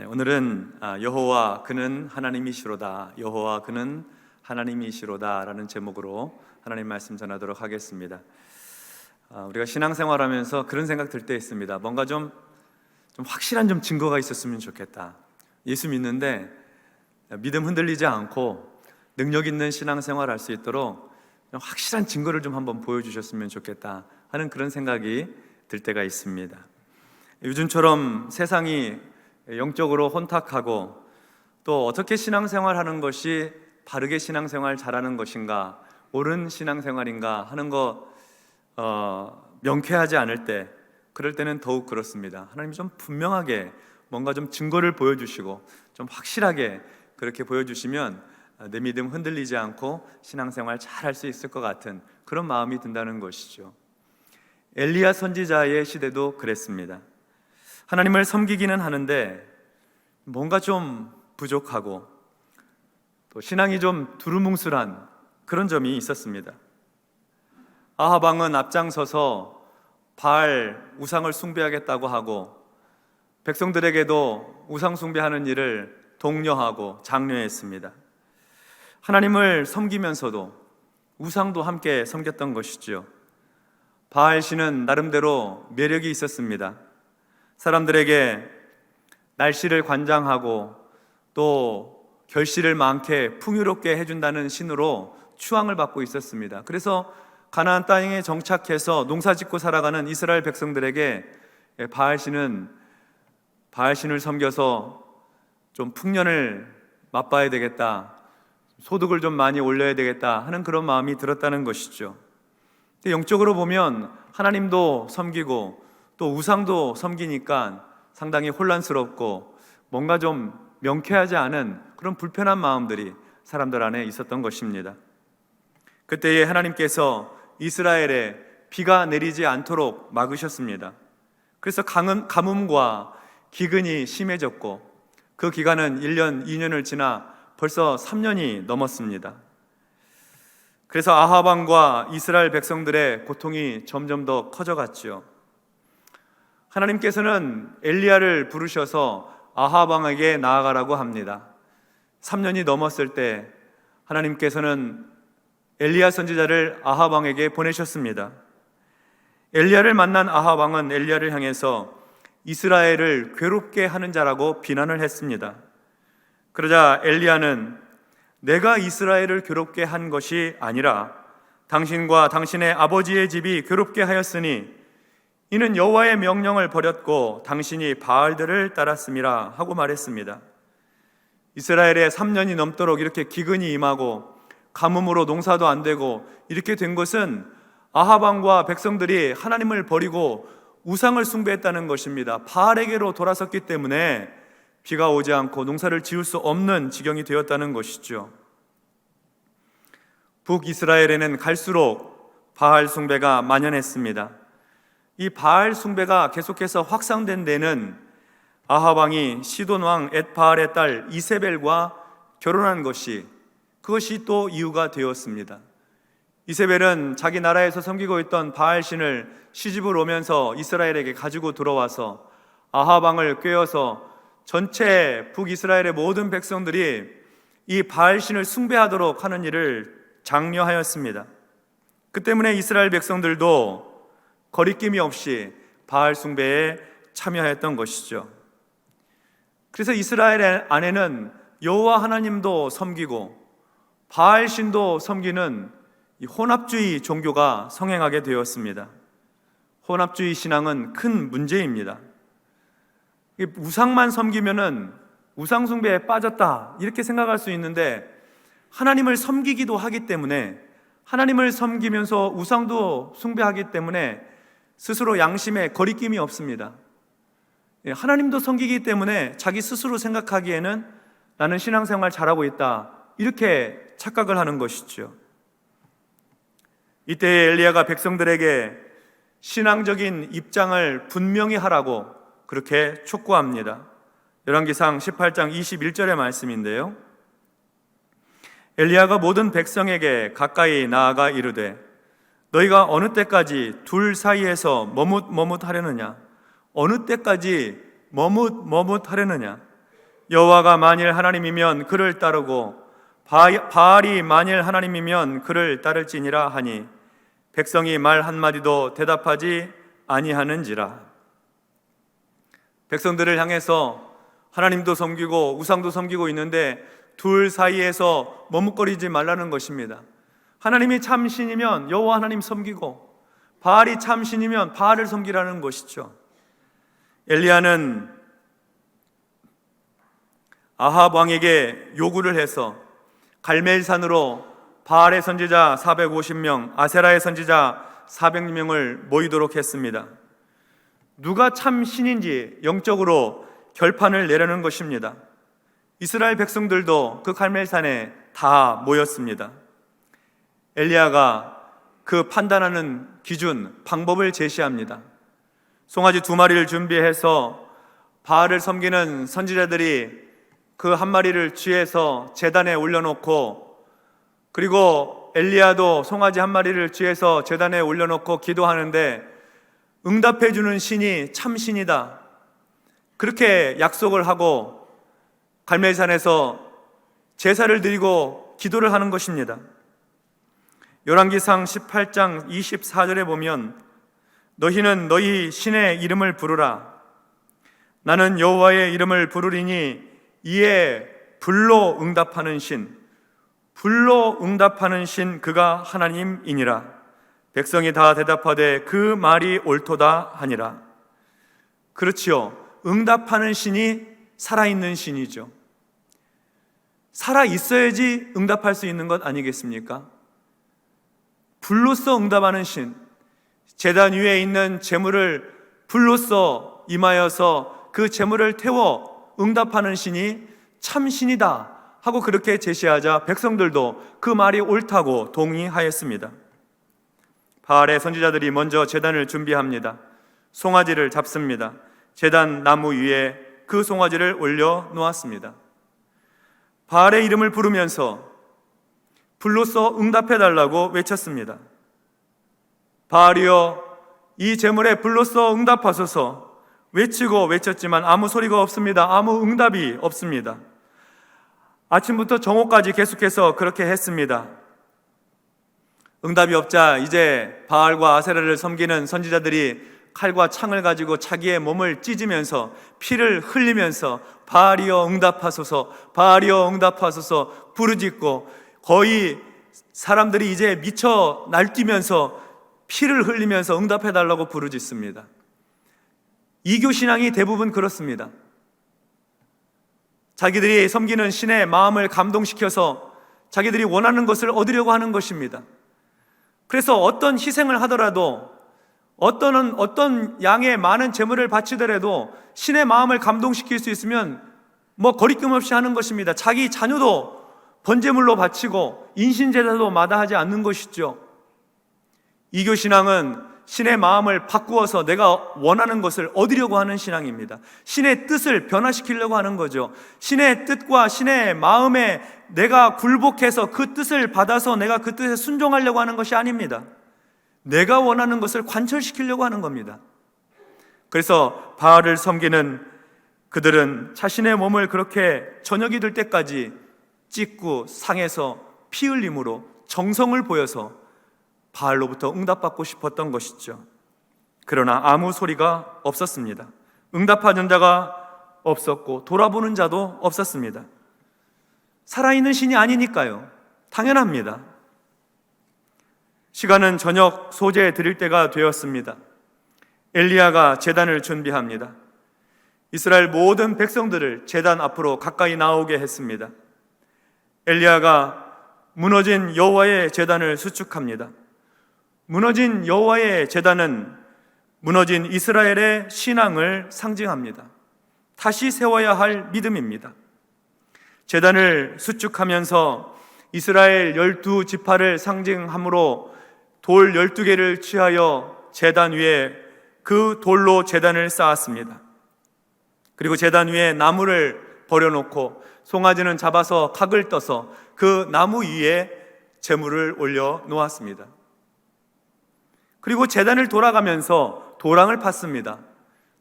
오늘은 여호와 그는 하나님이시로다, 여호와 그는 하나님이시로다 라는 제목으로 하나님 말씀 전하도록 하겠습니다. 우리가 신앙생활하면서 그런 생각 들 때 있습니다. 뭔가 좀 확실한 증거가 있었으면 좋겠다. 예수 믿는데 믿음 흔들리지 않고 능력 있는 신앙생활 할 수 있도록 확실한 증거를 좀 한번 보여주셨으면 좋겠다 하는 그런 생각이 들 때가 있습니다. 요즘처럼 세상이 영적으로 혼탁하고 또 어떻게 신앙생활 하는 것이 바르게 신앙생활 잘하는 것인가, 옳은 신앙생활인가 하는 거 명쾌하지 않을 때, 그럴 때는 더욱 그렇습니다. 하나님이 좀 분명하게 뭔가 좀 증거를 보여주시고 좀 확실하게 그렇게 보여주시면 내 믿음 흔들리지 않고 신앙생활 잘 할 수 있을 것 같은 그런 마음이 든다는 것이죠. 엘리야 선지자의 시대도 그랬습니다. 하나님을 섬기기는 하는데 뭔가 좀 부족하고 또 신앙이 좀 두루뭉술한 그런 점이 있었습니다. 아합 왕은 앞장서서 바알 우상을 숭배하겠다고 하고 백성들에게도 우상 숭배하는 일을 독려하고 장려했습니다. 하나님을 섬기면서도 우상도 함께 섬겼던 것이죠. 바알 신은 나름대로 매력이 있었습니다. 사람들에게 날씨를 관장하고 또 결실을 많게 풍요롭게 해준다는 신으로 추앙을 받고 있었습니다. 그래서 가나안 땅에 정착해서 농사짓고 살아가는 이스라엘 백성들에게 바알신을 섬겨서 좀 풍년을 맛봐야 되겠다, 소득을 좀 많이 올려야 되겠다 하는 그런 마음이 들었다는 것이죠. 영적으로 보면 하나님도 섬기고 또 우상도 섬기니까 상당히 혼란스럽고 뭔가 좀 명쾌하지 않은 그런 불편한 마음들이 사람들 안에 있었던 것입니다. 그때에 하나님께서 이스라엘에 비가 내리지 않도록 막으셨습니다. 그래서 가뭄과 기근이 심해졌고 그 기간은 1년, 2년을 지나 벌써 3년이 넘었습니다. 그래서 아합 왕과 이스라엘 백성들의 고통이 점점 더 커져갔죠. 하나님께서는 엘리야를 부르셔서 아합 왕에게 나아가라고 합니다. 3년이 넘었을 때 하나님께서는 엘리야 선지자를 아합 왕에게 보내셨습니다. 엘리야를 만난 아합 왕은 엘리야를 향해서 이스라엘을 괴롭게 하는 자라고 비난을 했습니다. 그러자 엘리야는 내가 이스라엘을 괴롭게 한 것이 아니라 당신과 당신의 아버지의 집이 괴롭게 하였으니 이는 여호와의 명령을 버렸고 당신이 바알들을 따랐음이라 하고 말했습니다. 이스라엘에 3년이 넘도록 이렇게 기근이 임하고 가뭄으로 농사도 안 되고 이렇게 된 것은 아합 왕과 백성들이 하나님을 버리고 우상을 숭배했다는 것입니다. 바알에게로 돌아섰기 때문에 비가 오지 않고 농사를 지을 수 없는 지경이 되었다는 것이죠. 북이스라엘에는 갈수록 바알 숭배가 만연했습니다. 이 바알 숭배가 계속해서 확산된 데는 아합 왕이 시돈 왕 엣바알의 딸 이세벨과 결혼한 그것이 또 이유가 되었습니다. 이세벨은 자기 나라에서 섬기고 있던 바알 신을 시집을 오면서 이스라엘에게 가지고 들어와서 아합 왕을 꾀어서 전체 북이스라엘의 모든 백성들이 이 바알 신을 숭배하도록 하는 일을 장려하였습니다. 그 때문에 이스라엘 백성들도 거리낌이 없이 바알 숭배에 참여했던 것이죠. 그래서 이스라엘 안에는 여호와 하나님도 섬기고 바알 신도 섬기는 이 혼합주의 종교가 성행하게 되었습니다. 혼합주의 신앙은 큰 문제입니다. 우상만 섬기면은 우상 숭배에 빠졌다 이렇게 생각할 수 있는데, 하나님을 섬기기도 하기 때문에, 하나님을 섬기면서 우상도 숭배하기 때문에 스스로 양심에 거리낌이 없습니다. 하나님도 섬기기 때문에 자기 스스로 생각하기에는 나는 신앙생활 잘하고 있다 이렇게 착각을 하는 것이죠. 이때 엘리야가 백성들에게 신앙적인 입장을 분명히 하라고 그렇게 촉구합니다. 열왕기상 18장 21절의 말씀인데요, 엘리야가 모든 백성에게 가까이 나아가 이르되 너희가 어느 때까지 둘 사이에서 머뭇머뭇하려느냐, 어느 때까지 머뭇머뭇하려느냐, 여호와가 만일 하나님이면 그를 따르고 바알이 만일 하나님이면 그를 따를지니라 하니 백성이 말 한마디도 대답하지 아니하는지라. 백성들을 향해서 하나님도 섬기고 우상도 섬기고 있는데 둘 사이에서 머뭇거리지 말라는 것입니다. 하나님이 참 신이면 여호와 하나님 섬기고 바알이 참 신이면 바알을 섬기라는 것이죠. 엘리야는 아합 왕에게 요구를 해서 갈멜산으로 바알의 선지자 450명, 아세라의 선지자 400명을 모이도록 했습니다. 누가 참 신인지 영적으로 결판을 내려는 것입니다. 이스라엘 백성들도 그 갈멜산에 다 모였습니다. 엘리야가 그 판단하는 기준, 방법을 제시합니다. 송아지 2마리를 준비해서 바알을 섬기는 선지자들이 그 한 마리를 쥐해서 제단에 올려놓고, 그리고 엘리야도 송아지 1마리를 쥐해서 제단에 올려놓고 기도하는데 응답해 주는 신이 참 신이다, 그렇게 약속을 하고 갈멜산에서 제사를 드리고 기도를 하는 것입니다. 열왕기상 18장 24절에 보면 너희는 너희 신의 이름을 부르라. 나는 여호와의 이름을 부르리니 이에 불로 응답하는 신, 불로 응답하는 신 그가 하나님이니라. 백성이 다 대답하되 그 말이 옳도다 하니라. 그렇지요. 응답하는 신이 살아있는 신이죠. 살아있어야지 응답할 수 있는 것 아니겠습니까? 불로써 응답하는 신, 제단 위에 있는 제물을 불로써 임하여서 그 제물을 태워 응답하는 신이 참 신이다 하고 그렇게 제시하자 백성들도 그 말이 옳다고 동의하였습니다. 바알의 선지자들이 먼저 제단을 준비합니다. 송아지를 잡습니다. 제단 나무 위에 그 송아지를 올려 놓았습니다. 바알의 이름을 부르면서 불로써 응답해달라고 외쳤습니다. 바알이여, 이 제물에 불로써 응답하소서 외치고 외쳤지만 아무 소리가 없습니다. 아무 응답이 없습니다. 아침부터 정오까지 계속해서 그렇게 했습니다. 응답이 없자 이제 바알과 아세라를 섬기는 선지자들이 칼과 창을 가지고 자기의 몸을 찢으면서 피를 흘리면서 바알이여 응답하소서, 바알이여 응답하소서 부르짖고, 거의 사람들이 이제 미쳐 날뛰면서 피를 흘리면서 응답해달라고 부르짖습니다. 이교 신앙이 대부분 그렇습니다. 자기들이 섬기는 신의 마음을 감동시켜서 자기들이 원하는 것을 얻으려고 하는 것입니다. 그래서 어떤 희생을 하더라도, 어떤 양의 많은 제물을 바치더라도 신의 마음을 감동시킬 수 있으면 거리낌 없이 하는 것입니다. 자기 자녀도 번제물로 바치고 인신제사도 마다하지 않는 것이죠. 이교 신앙은 신의 마음을 바꾸어서 내가 원하는 것을 얻으려고 하는 신앙입니다. 신의 뜻을 변화시키려고 하는 거죠. 신의 뜻과 신의 마음에 내가 굴복해서 그 뜻을 받아서 내가 그 뜻에 순종하려고 하는 것이 아닙니다. 내가 원하는 것을 관철시키려고 하는 겁니다. 그래서 바알을 섬기는 그들은 자신의 몸을 그렇게 저녁이 될 때까지 찢고 상해서 피 흘림으로 정성을 보여서 바알로부터 응답받고 싶었던 것이죠. 그러나 아무 소리가 없었습니다. 응답하는 자가 없었고 돌아보는 자도 없었습니다. 살아있는 신이 아니니까요. 당연합니다. 시간은 저녁 소제 드릴 때가 되었습니다. 엘리야가 제단을 준비합니다. 이스라엘 모든 백성들을 제단 앞으로 가까이 나오게 했습니다. 엘리야가 무너진 여호와의 제단을 수축합니다. 무너진 여호와의 제단은 무너진 이스라엘의 신앙을 상징합니다. 다시 세워야 할 믿음입니다. 제단을 수축하면서 이스라엘 12지파를 상징함으로 돌 12개를 취하여 제단 위에 그 돌로 제단을 쌓았습니다. 그리고 제단 위에 나무를 버려놓고 송아지는 잡아서 각을 떠서 그 나무 위에 제물을 올려 놓았습니다. 그리고 제단을 돌아가면서 도랑을 팠습니다.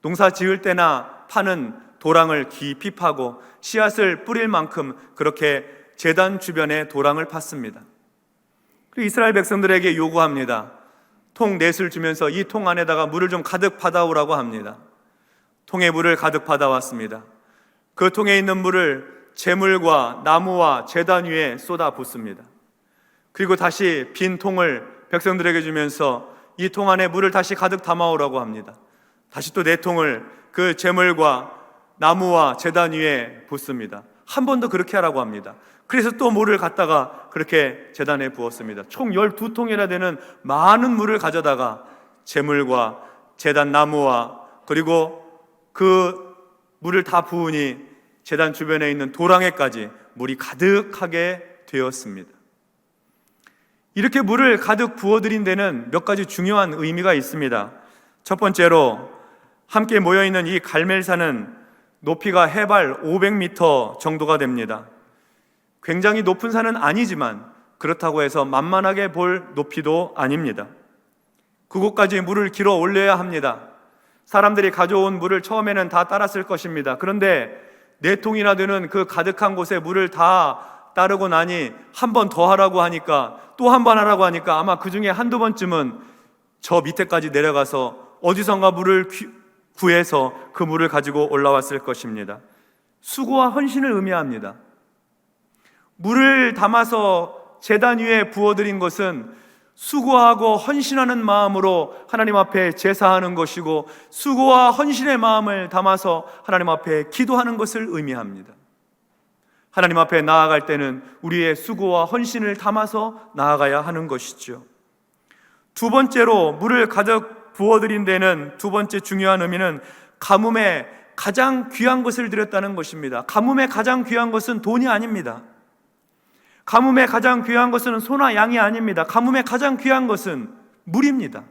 농사 지을 때나 파는 도랑을 깊이 파고 씨앗을 뿌릴 만큼 그렇게 제단 주변에 도랑을 팠습니다. 그리고 이스라엘 백성들에게 요구합니다. 통 넷을 주면서 이 통 안에다가 물을 좀 가득 받아오라고 합니다. 통에 물을 가득 받아왔습니다. 그 통에 있는 물을 제물과 나무와 제단 위에 쏟아 붓습니다. 그리고 다시 빈 통을 백성들에게 주면서 이 통 안에 물을 다시 가득 담아오라고 합니다. 다시 또 네 통을 그 제물과 나무와 제단 위에 붓습니다. 한 번 더 그렇게 하라고 합니다. 그래서 또 물을 갖다가 그렇게 제단에 부었습니다. 총 12통이나 되는 많은 물을 가져다가 제물과 제단 나무와 그리고 그 물을 다 부으니 제단 주변에 있는 도랑에까지 물이 가득하게 되었습니다. 이렇게 물을 가득 부어드린 데는 몇 가지 중요한 의미가 있습니다. 첫 번째로 함께 모여있는 이 갈멜산은 높이가 해발 500m 정도가 됩니다. 굉장히 높은 산은 아니지만 그렇다고 해서 만만하게 볼 높이도 아닙니다. 그곳까지 물을 길어 올려야 합니다. 사람들이 가져온 물을 처음에는 다 따랐을 것입니다. 그런데 4통이나 되는 그 가득한 곳에 물을 다 따르고 나니 한 번 더 하라고 하니까 또 한 번 하라고 하니까 아마 그 중에 한두 번쯤은 저 밑에까지 내려가서 어디선가 물을 구해서 그 물을 가지고 올라왔을 것입니다. 수고와 헌신을 의미합니다. 물을 담아서 제단 위에 부어드린 것은 수고하고 헌신하는 마음으로 하나님 앞에 제사하는 것이고 수고와 헌신의 마음을 담아서 하나님 앞에 기도하는 것을 의미합니다. 하나님 앞에 나아갈 때는 우리의 수고와 헌신을 담아서 나아가야 하는 것이죠. 두 번째로 물을 가득 부어드린 데는 두 번째 중요한 의미는 가뭄에 가장 귀한 것을 드렸다는 것입니다. 가뭄에 가장 귀한 것은 돈이 아닙니다. 가뭄에 가장 귀한 것은 소나 양이 아닙니다. 가뭄에 가장 귀한 것은 물입니다.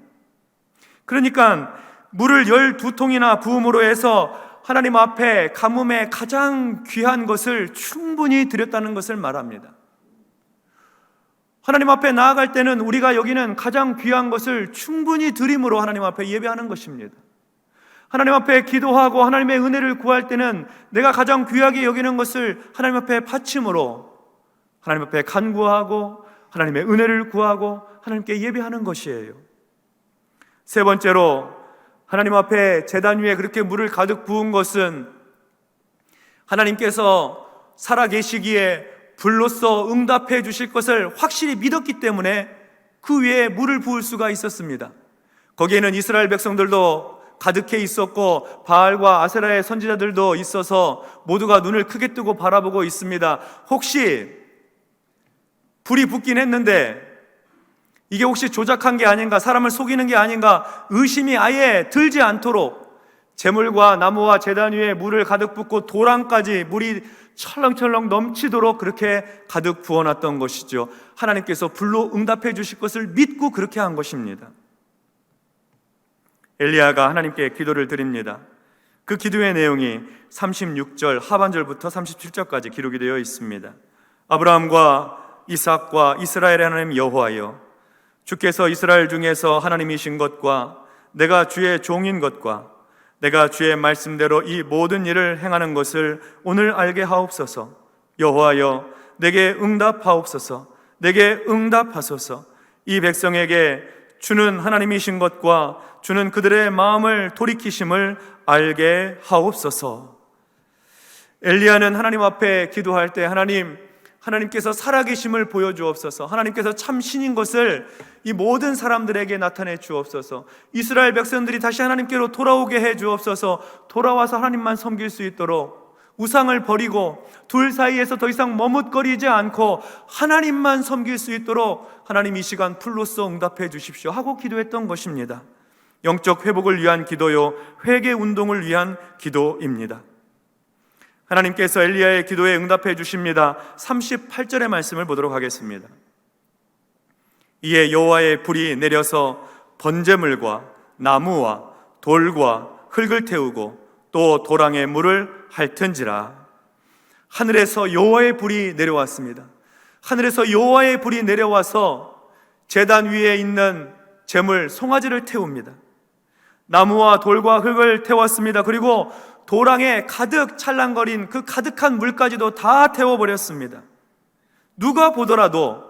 그러니까 물을 12통이나 부음으로 해서 하나님 앞에 가뭄에 가장 귀한 것을 충분히 드렸다는 것을 말합니다. 하나님 앞에 나아갈 때는 우리가 여기는 가장 귀한 것을 충분히 드림으로 하나님 앞에 예배하는 것입니다. 하나님 앞에 기도하고 하나님의 은혜를 구할 때는 내가 가장 귀하게 여기는 것을 하나님 앞에 바침으로 하나님 앞에 간구하고 하나님의 은혜를 구하고 하나님께 예배하는 것이에요. 세 번째로 하나님 앞에 제단 위에 그렇게 물을 가득 부은 것은 하나님께서 살아계시기에 불로써 응답해 주실 것을 확실히 믿었기 때문에 그 위에 물을 부을 수가 있었습니다. 거기에는 이스라엘 백성들도 가득해 있었고 바알과 아세라의 선지자들도 있어서 모두가 눈을 크게 뜨고 바라보고 있습니다. 혹시 불이 붙긴 했는데 이게 혹시 조작한 게 아닌가, 사람을 속이는 게 아닌가 의심이 아예 들지 않도록 제물과 나무와 제단 위에 물을 가득 붓고 도랑까지 물이 철렁철렁 넘치도록 그렇게 가득 부어놨던 것이죠. 하나님께서 불로 응답해 주실 것을 믿고 그렇게 한 것입니다. 엘리야가 하나님께 기도를 드립니다. 그 기도의 내용이 36절 하반절부터 37절까지 기록이 되어 있습니다. 아브라함과 이삭과 이스라엘의 하나님 여호와여, 주께서 이스라엘 중에서 하나님이신 것과 내가 주의 종인 것과 내가 주의 말씀대로 이 모든 일을 행하는 것을 오늘 알게 하옵소서. 여호와여, 내게 응답하옵소서. 내게 응답하소서. 이 백성에게 주는 하나님이신 것과 주는 그들의 마음을 돌이키심을 알게 하옵소서. 엘리야는 하나님 앞에 기도할 때 하나님께서 살아계심을 보여주옵소서. 하나님께서 참 신인 것을 이 모든 사람들에게 나타내 주옵소서. 이스라엘 백성들이 다시 하나님께로 돌아오게 해 주옵소서. 돌아와서 하나님만 섬길 수 있도록 우상을 버리고 둘 사이에서 더 이상 머뭇거리지 않고 하나님만 섬길 수 있도록 하나님 이 시간 풀로써 응답해 주십시오 하고 기도했던 것입니다. 영적 회복을 위한 기도요, 회개 운동을 위한 기도입니다. 하나님께서 엘리야의 기도에 응답해 주십니다. 38절의 말씀을 보도록 하겠습니다. 이에 여호와의 불이 내려서 번제물과 나무와 돌과 흙을 태우고 또 도랑에 물을 핥은지라. 하늘에서 여호와의 불이 내려왔습니다. 하늘에서 여호와의 불이 내려와서 제단 위에 있는 제물 송아지를 태웁니다. 나무와 돌과 흙을 태웠습니다. 그리고 도랑에 가득 찰랑거린 그 가득한 물까지도 다 태워버렸습니다. 누가 보더라도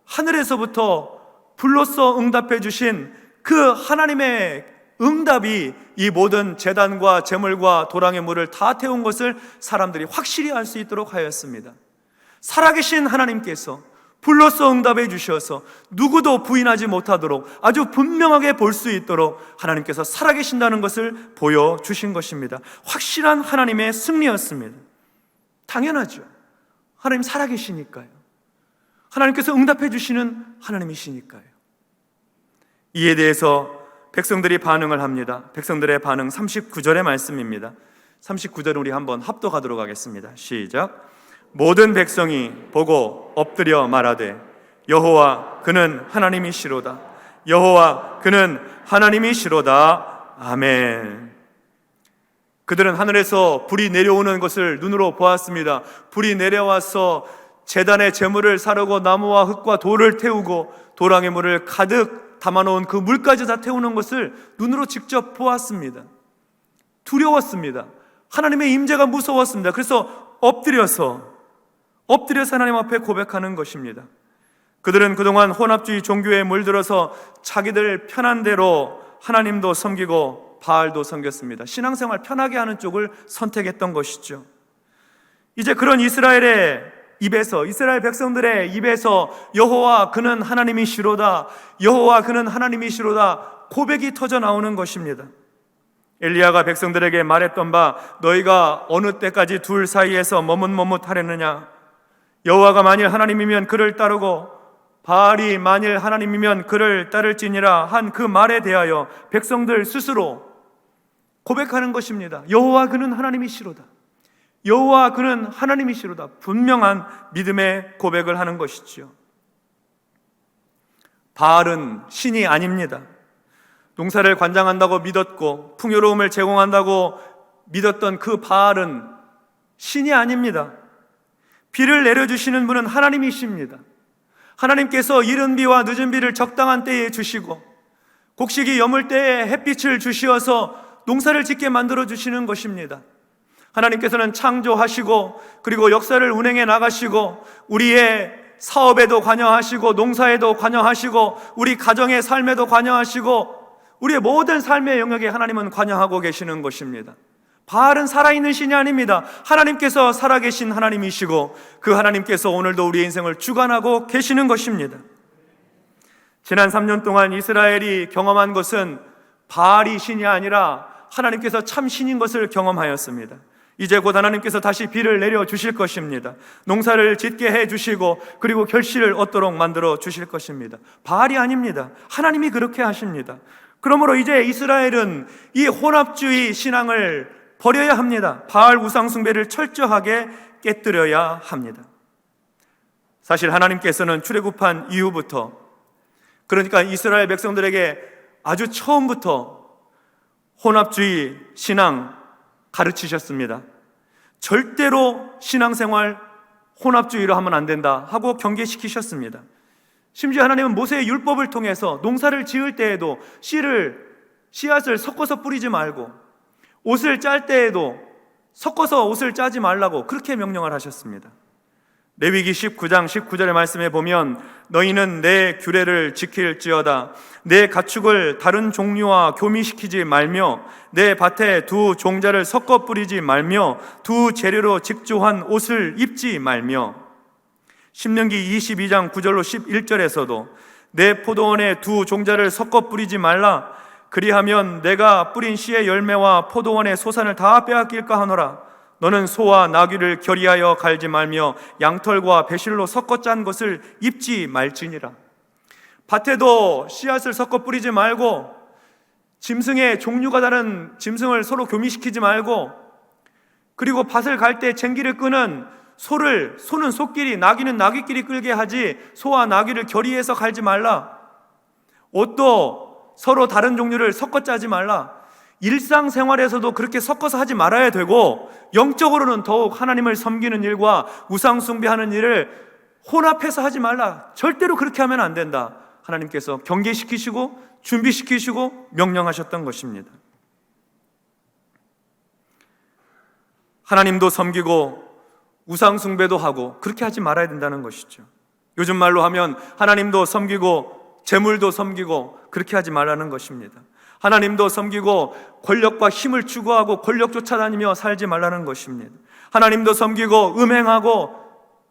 하늘에서부터 불로써 응답해 주신 그 하나님의 응답이 이 모든 제단과 제물과 도랑의 물을 다 태운 것을 사람들이 확실히 알 수 있도록 하였습니다. 살아계신 하나님께서 불로써 응답해 주셔서 누구도 부인하지 못하도록 아주 분명하게 볼 수 있도록 하나님께서 살아계신다는 것을 보여주신 것입니다. 확실한 하나님의 승리였습니다. 당연하죠. 하나님 살아계시니까요. 하나님께서 응답해 주시는 하나님이시니까요. 이에 대해서 백성들이 반응을 합니다. 백성들의 반응 39절의 말씀입니다. 39절 우리 한번 합독하도록 하겠습니다. 시작. 모든 백성이 보고 엎드려 말하되 여호와 그는 하나님이시로다. 여호와 그는 하나님이시로다. 아멘. 그들은 하늘에서 불이 내려오는 것을 눈으로 보았습니다. 불이 내려와서 제단의 제물을 사르고 나무와 흙과 돌을 태우고 도랑의 물을 가득 담아놓은 그 물까지 다 태우는 것을 눈으로 직접 보았습니다. 두려웠습니다. 하나님의 임재가 무서웠습니다. 그래서 엎드려서 하나님 앞에 고백하는 것입니다. 그들은 그동안 혼합주의 종교에 물들어서 자기들 편한 대로 하나님도 섬기고 바알도 섬겼습니다. 신앙생활 편하게 하는 쪽을 선택했던 것이죠. 이제 그런 이스라엘 백성들의 입에서 여호와 그는 하나님이시로다, 여호와 그는 하나님이시로다 고백이 터져 나오는 것입니다. 엘리야가 백성들에게 말했던 바 너희가 어느 때까지 둘 사이에서 머뭇머뭇하려느냐, 여호와가 만일 하나님이면 그를 따르고 바알이 만일 하나님이면 그를 따를지니라 한 그 말에 대하여 백성들 스스로 고백하는 것입니다. 여호와 그는 하나님이시로다, 여호와 그는 하나님이시로다. 분명한 믿음의 고백을 하는 것이지요. 바알은 신이 아닙니다. 농사를 관장한다고 믿었고 풍요로움을 제공한다고 믿었던 그 바알은 신이 아닙니다. 비를 내려주시는 분은 하나님이십니다. 하나님께서 이른 비와 늦은 비를 적당한 때에 주시고 곡식이 여물 때에 햇빛을 주시어서 농사를 짓게 만들어 주시는 것입니다. 하나님께서는 창조하시고 그리고 역사를 운행해 나가시고 우리의 사업에도 관여하시고 농사에도 관여하시고 우리 가정의 삶에도 관여하시고 우리의 모든 삶의 영역에 하나님은 관여하고 계시는 것입니다. 바알은 살아있는 신이 아닙니다. 하나님께서 살아계신 하나님이시고 그 하나님께서 오늘도 우리의 인생을 주관하고 계시는 것입니다. 지난 3년 동안 이스라엘이 경험한 것은 바알이 신이 아니라 하나님께서 참 신인 것을 경험하였습니다. 이제 곧 하나님께서 다시 비를 내려주실 것입니다. 농사를 짓게 해주시고 그리고 결실을 얻도록 만들어 주실 것입니다. 바알이 아닙니다. 하나님이 그렇게 하십니다. 그러므로 이제 이스라엘은 이 혼합주의 신앙을 버려야 합니다. 바알 우상 숭배를 철저하게 깨뜨려야 합니다. 사실 하나님께서는 출애굽한 이후부터, 그러니까 이스라엘 백성들에게 아주 처음부터 혼합주의 신앙 가르치셨습니다. 절대로 신앙생활 혼합주의로 하면 안 된다 하고 경계시키셨습니다. 심지어 하나님은 모세의 율법을 통해서 농사를 지을 때에도 씨앗을 섞어서 뿌리지 말고 옷을 짤 때에도 섞어서 옷을 짜지 말라고 그렇게 명령을 하셨습니다. 레위기 19장 19절의 말씀에 보면 너희는 내 규례를 지킬지어다 내 가축을 다른 종류와 교미시키지 말며 내 밭에 두 종자를 섞어 뿌리지 말며 두 재료로 직조한 옷을 입지 말며 신명기 22장 9절로 11절에서도 내 포도원에 두 종자를 섞어 뿌리지 말라 그리하면 내가 뿌린 씨의 열매와 포도원의 소산을 다 빼앗길까 하노라 너는 소와 나귀를 결의하여 갈지 말며 양털과 배실로 섞어 짠 것을 입지 말지니라. 밭에도 씨앗을 섞어 뿌리지 말고 짐승의 종류가 다른 짐승을 서로 교미시키지 말고 그리고 밭을 갈 때 쟁기를 끄는 소는 소끼리 나귀는 나귀끼리 끌게 하지 소와 나귀를 결의해서 갈지 말라. 옷도 서로 다른 종류를 섞어 짜지 말라. 일상생활에서도 그렇게 섞어서 하지 말아야 되고 영적으로는 더욱 하나님을 섬기는 일과 우상 숭배하는 일을 혼합해서 하지 말라. 절대로 그렇게 하면 안 된다. 하나님께서 경계시키시고 준비시키시고 명령하셨던 것입니다. 하나님도 섬기고 우상 숭배도 하고 그렇게 하지 말아야 된다는 것이죠. 요즘 말로 하면 하나님도 섬기고 재물도 섬기고 그렇게 하지 말라는 것입니다. 하나님도 섬기고 권력과 힘을 추구하고 권력 쫓아다니며 살지 말라는 것입니다. 하나님도 섬기고 음행하고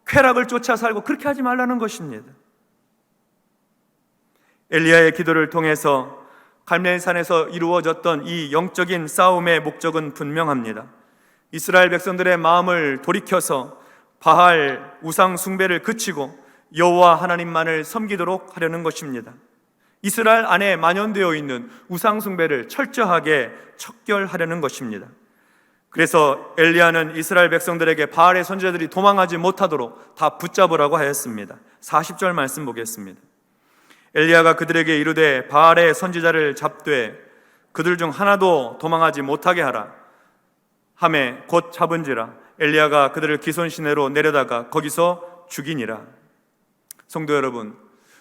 쾌락을 쫓아 살고 그렇게 하지 말라는 것입니다. 엘리야의 기도를 통해서 갈멜산에서 이루어졌던 이 영적인 싸움의 목적은 분명합니다. 이스라엘 백성들의 마음을 돌이켜서 바알 우상 숭배를 그치고 여호와 하나님만을 섬기도록 하려는 것입니다. 이스라엘 안에 만연되어 있는 우상 숭배를 철저하게 척결하려는 것입니다. 그래서 엘리야는 이스라엘 백성들에게 바알의 선지자들이 도망하지 못하도록 다 붙잡으라고 하였습니다. 40절 말씀 보겠습니다. 엘리야가 그들에게 이르되 바알의 선지자를 잡되 그들 중 하나도 도망하지 못하게 하라 하매 곧 잡은지라 엘리야가 그들을 기손 시내로 내려다가 거기서 죽이니라. 성도 여러분,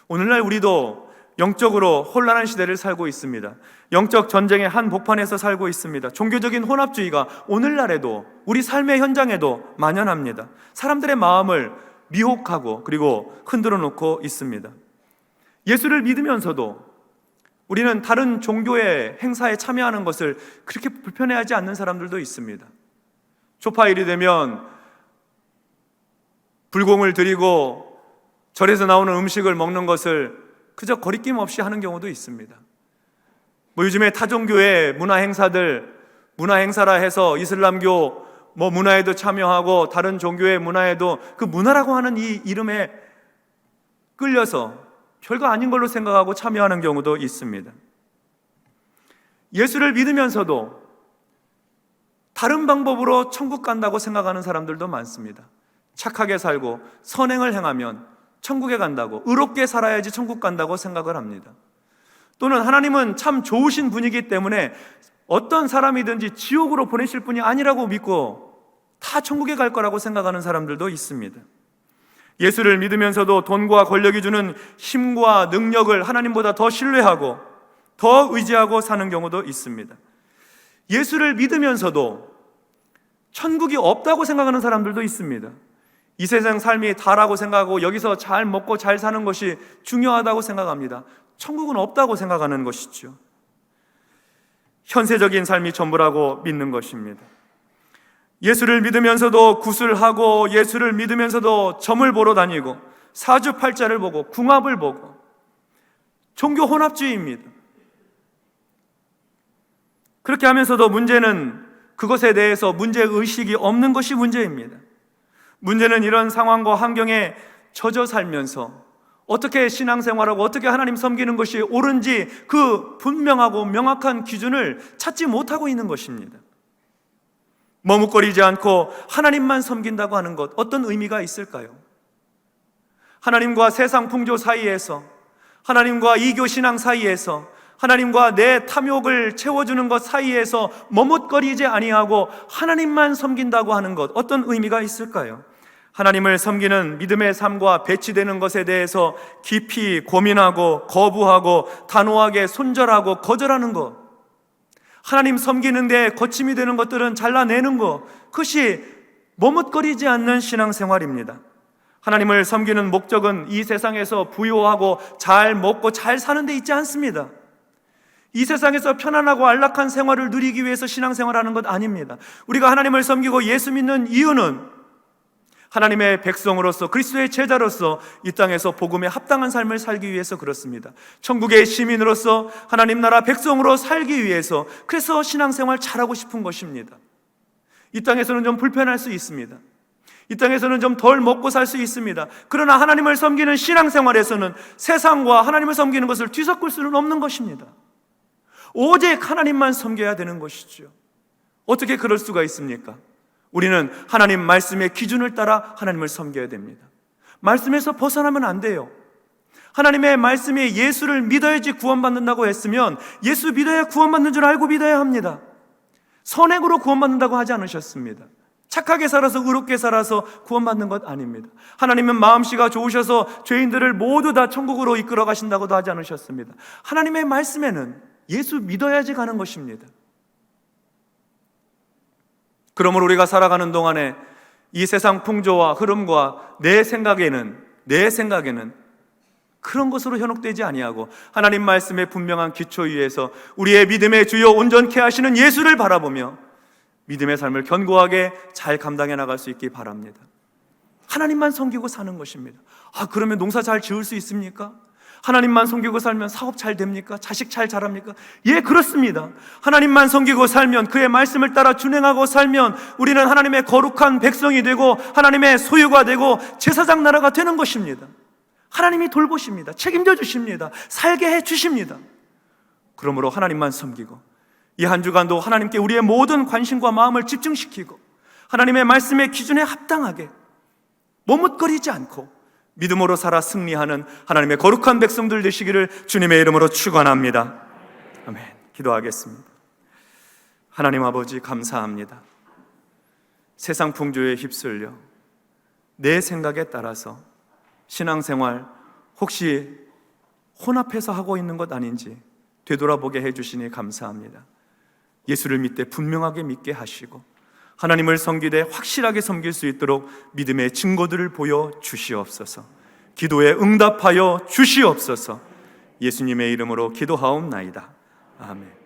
오늘날 우리도 영적으로 혼란한 시대를 살고 있습니다. 영적 전쟁의 한복판에서 살고 있습니다. 종교적인 혼합주의가 오늘날에도 우리 삶의 현장에도 만연합니다. 사람들의 마음을 미혹하고 그리고 흔들어 놓고 있습니다. 예수를 믿으면서도 우리는 다른 종교의 행사에 참여하는 것을 그렇게 불편해하지 않는 사람들도 있습니다. 초파일이 되면 불공을 드리고 절에서 나오는 음식을 먹는 것을 그저 거리낌 없이 하는 경우도 있습니다. 요즘에 타종교의 문화 행사라 해서 이슬람교 문화에도 참여하고 다른 종교의 문화에도 그 문화라고 하는 이 이름에 끌려서 별거 아닌 걸로 생각하고 참여하는 경우도 있습니다. 예수를 믿으면서도 다른 방법으로 천국 간다고 생각하는 사람들도 많습니다. 착하게 살고 선행을 행하면 천국에 간다고, 의롭게 살아야지 천국 간다고 생각을 합니다. 또는 하나님은 참 좋으신 분이기 때문에 어떤 사람이든지 지옥으로 보내실 분이 아니라고 믿고 다 천국에 갈 거라고 생각하는 사람들도 있습니다. 예수를 믿으면서도 돈과 권력이 주는 힘과 능력을 하나님보다 더 신뢰하고 더 의지하고 사는 경우도 있습니다. 예수를 믿으면서도 천국이 없다고 생각하는 사람들도 있습니다. 이 세상 삶이 다라고 생각하고 여기서 잘 먹고 잘 사는 것이 중요하다고 생각합니다. 천국은 없다고 생각하는 것이죠. 현세적인 삶이 전부라고 믿는 것입니다. 예수를 믿으면서도 구슬하고 예수를 믿으면서도 점을 보러 다니고 사주팔자를 보고 궁합을 보고 종교 혼합주의입니다. 그렇게 하면서도 문제는 그것에 대해서 문제의식이 없는 것이 문제입니다. 문제는 이런 상황과 환경에 젖어 살면서 어떻게 신앙생활하고 어떻게 하나님 섬기는 것이 옳은지 그 분명하고 명확한 기준을 찾지 못하고 있는 것입니다. 머뭇거리지 않고 하나님만 섬긴다고 하는 것, 어떤 의미가 있을까요? 하나님과 세상 풍조 사이에서, 하나님과 이교 신앙 사이에서, 하나님과 내 탐욕을 채워주는 것 사이에서 머뭇거리지 아니하고 하나님만 섬긴다고 하는 것, 어떤 의미가 있을까요? 하나님을 섬기는 믿음의 삶과 배치되는 것에 대해서 깊이 고민하고 거부하고 단호하게 손절하고 거절하는 것, 하나님 섬기는데 거침이 되는 것들은 잘라내는 것, 그것이 머뭇거리지 않는 신앙생활입니다. 하나님을 섬기는 목적은 이 세상에서 부유하고 잘 먹고 잘 사는 데 있지 않습니다. 이 세상에서 편안하고 안락한 생활을 누리기 위해서 신앙생활하는 것 아닙니다. 우리가 하나님을 섬기고 예수 믿는 이유는 하나님의 백성으로서 그리스도의 제자로서 이 땅에서 복음에 합당한 삶을 살기 위해서 그렇습니다. 천국의 시민으로서 하나님 나라 백성으로 살기 위해서, 그래서 신앙생활 잘하고 싶은 것입니다. 이 땅에서는 좀 불편할 수 있습니다. 이 땅에서는 좀 덜 먹고 살 수 있습니다. 그러나 하나님을 섬기는 신앙생활에서는 세상과 하나님을 섬기는 것을 뒤섞을 수는 없는 것입니다. 오직 하나님만 섬겨야 되는 것이죠. 어떻게 그럴 수가 있습니까? 우리는 하나님 말씀의 기준을 따라 하나님을 섬겨야 됩니다. 말씀에서 벗어나면 안 돼요. 하나님의 말씀이 예수를 믿어야지 구원받는다고 했으면 예수 믿어야 구원받는 줄 알고 믿어야 합니다. 선행으로 구원받는다고 하지 않으셨습니다. 착하게 살아서 의롭게 살아서 구원받는 것 아닙니다. 하나님은 마음씨가 좋으셔서 죄인들을 모두 다 천국으로 이끌어 가신다고도 하지 않으셨습니다. 하나님의 말씀에는 예수 믿어야지 가는 것입니다. 그러므로 우리가 살아가는 동안에 이 세상 풍조와 흐름과 내 생각에는 그런 것으로 현혹되지 아니하고 하나님 말씀의 분명한 기초 위에서 우리의 믿음의 주요 온전케 하시는 예수를 바라보며 믿음의 삶을 견고하게 잘 감당해 나갈 수 있기 바랍니다. 하나님만 섬기고 사는 것입니다. 그러면 농사 잘 지을 수 있습니까? 하나님만 섬기고 살면 사업 잘 됩니까? 자식 잘 자랍니까? 예, 그렇습니다. 하나님만 섬기고 살면, 그의 말씀을 따라 준행하고 살면 우리는 하나님의 거룩한 백성이 되고 하나님의 소유가 되고 제사장 나라가 되는 것입니다. 하나님이 돌보십니다. 책임져 주십니다. 살게 해 주십니다. 그러므로 하나님만 섬기고 이 한 주간도 하나님께 우리의 모든 관심과 마음을 집중시키고 하나님의 말씀의 기준에 합당하게 머뭇거리지 않고 믿음으로 살아 승리하는 하나님의 거룩한 백성들 되시기를 주님의 이름으로 축원합니다. 아멘. 기도하겠습니다. 하나님 아버지, 감사합니다. 세상 풍조에 휩쓸려 내 생각에 따라서 신앙생활 혹시 혼합해서 하고 있는 것 아닌지 되돌아보게 해주시니 감사합니다. 예수를 믿되 분명하게 믿게 하시고 하나님을 섬기되 확실하게 섬길 수 있도록 믿음의 증거들을 보여 주시옵소서. 기도에 응답하여 주시옵소서. 예수님의 이름으로 기도하옵나이다. 아멘.